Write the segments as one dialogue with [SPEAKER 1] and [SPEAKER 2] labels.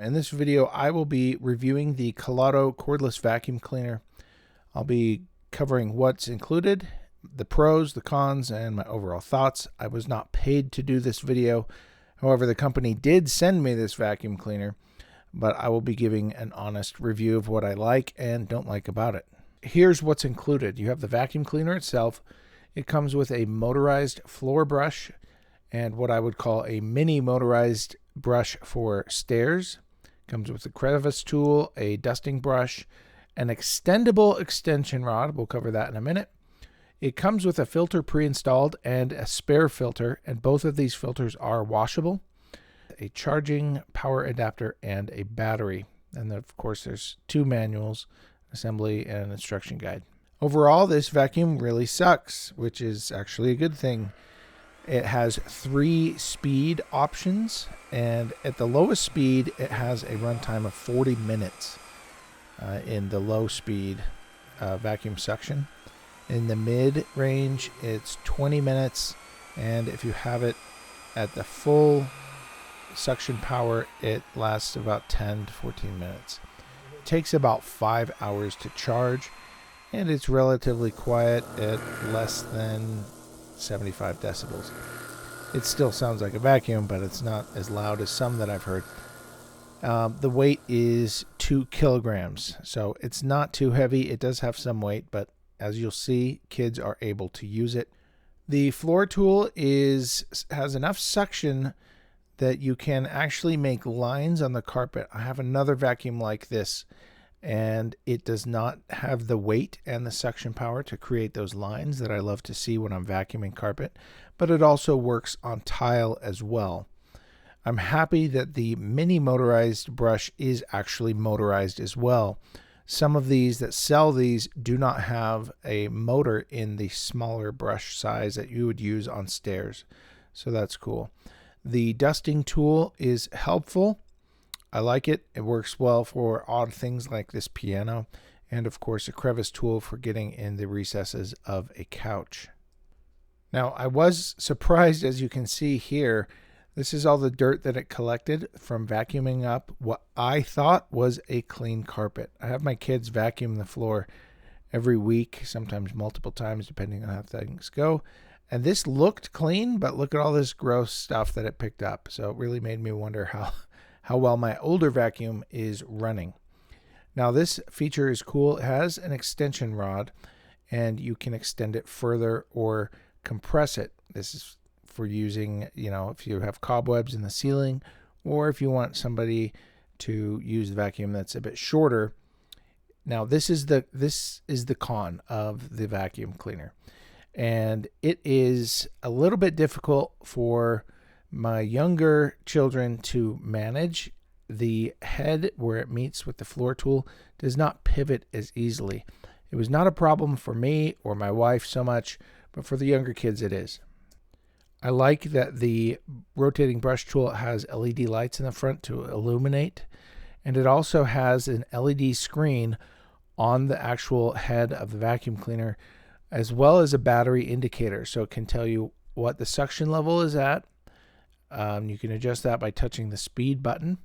[SPEAKER 1] In this video, I will be reviewing the Kalado Cordless Vacuum Cleaner. I'll be covering what's included, the pros, the cons, and my overall thoughts. I was not paid to do this video. However, the company did send me this vacuum cleaner, but I will be giving an honest review of what I like and don't like about it. Here's what's included. You have the vacuum cleaner itself. It comes with a motorized floor brush and what I would call a mini motorized brush for stairs. Comes with a crevice tool, a dusting brush, an extendable extension rod. We'll cover that in a minute. It comes with a filter pre-installed and a spare filter, and both of these filters are washable. A charging power adapter and a battery. And then, of course, there's two manuals, assembly and an instruction guide. Overall, this vacuum really sucks, which is actually a good thing. It has 3 speed options, and at the lowest speed, it has a runtime of 40 minutes in the low speed vacuum suction. In the mid range, it's 20 minutes, and if you have it at the full suction power, it lasts about 10 to 14 minutes. It takes about 5 hours to charge, and it's relatively quiet at less than 75 decibels. It still sounds like a vacuum, but it's not as loud as some that I've heard. The weight is 2 kilograms, so it's not too heavy. It does have some weight, but as you'll see, kids are able to use it. The floor tool has enough suction that you can actually make lines on the carpet. I have another vacuum like this, and it does not have the weight and the suction power to create those lines that I love to see when I'm vacuuming carpet, but it also works on tile as well. I'm happy that the mini motorized brush is actually motorized as well. Some of these that sell these do not have a motor in the smaller brush size that you would use on stairs, so that's cool. The dusting tool is helpful. I like it. It works well for odd things like this piano, and of course a crevice tool for getting in the recesses of a couch. Now, I was surprised, as you can see here, this is all the dirt that it collected from vacuuming up what I thought was a clean carpet. I have my kids vacuum the floor every week, sometimes multiple times depending on how things go. And this looked clean, but look at all this gross stuff that it picked up. So it really made me wonder how well my older vacuum is running. Now, this feature is cool. It has an extension rod, and you can extend it further or compress it. This is for using, if you have cobwebs in the ceiling, or if you want somebody to use the vacuum that's a bit shorter. Now, this is the con of the vacuum cleaner, and it is a little bit difficult for my younger children to manage. The head where it meets with the floor tool does not pivot as easily. It was not a problem for me or my wife so much, but for the younger kids it is. I like that the rotating brush tool has LED lights in the front to illuminate, and it also has an LED screen on the actual head of the vacuum cleaner, as well as a battery indicator, so it can tell you what the suction level is at. You can adjust that by touching the speed button,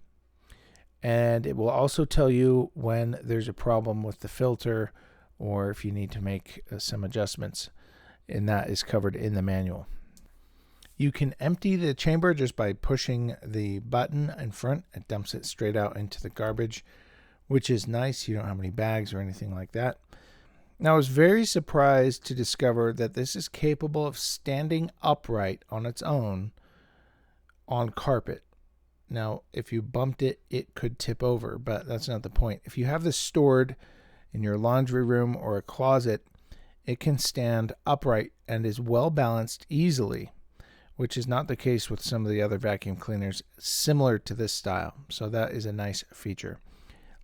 [SPEAKER 1] and it will also tell you when there's a problem with the filter or if you need to make some adjustments, and that is covered in the manual. You can empty the chamber just by pushing the button in front. It dumps it straight out into the garbage, which is nice. You don't have any bags or anything like that. Now, I was very surprised to discover that this is capable of standing upright on its own on carpet. Now, if you bumped it, it could tip over, but that's not the point. If you have this stored in your laundry room or a closet, it can stand upright and is well balanced easily, which is not the case with some of the other vacuum cleaners similar to this style. So that is a nice feature.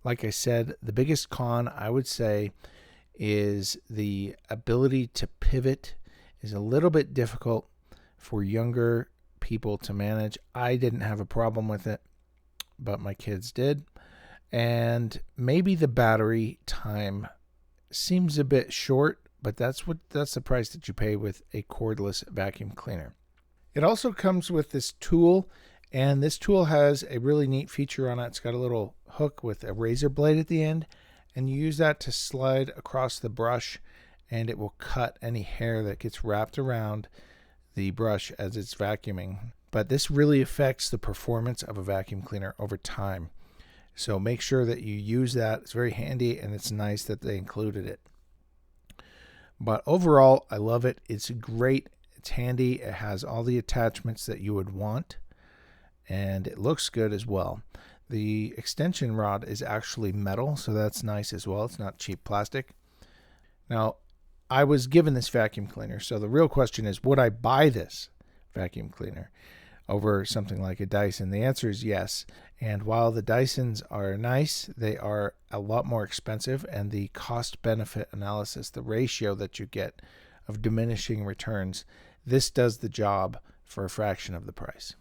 [SPEAKER 1] Like I said, the biggest con I would say is the ability to pivot is a little bit difficult for younger people to manage. I didn't have a problem with it, but my kids did. And maybe the battery time seems a bit short, but that's the price that you pay with a cordless vacuum cleaner. It also comes with this tool And this tool has a really neat feature on it. It's got a little hook with a razor blade at the end, and you use that to slide across the brush, and it will cut any hair that gets wrapped around the brush as it's vacuuming. But this really affects the performance of a vacuum cleaner over time. So make sure that you use that. It's very handy, and it's nice that they included it. But overall, I love it. It's great. It's handy. It has all the attachments that you would want, and it looks good as well. The extension rod is actually metal, so that's nice as well. It's not cheap plastic. Now, I was given this vacuum cleaner, so the real question is, would I buy this vacuum cleaner over something like a Dyson? The answer is yes. And while the Dysons are nice, they are a lot more expensive, and the cost-benefit analysis, the ratio that you get of diminishing returns, this does the job for a fraction of the price.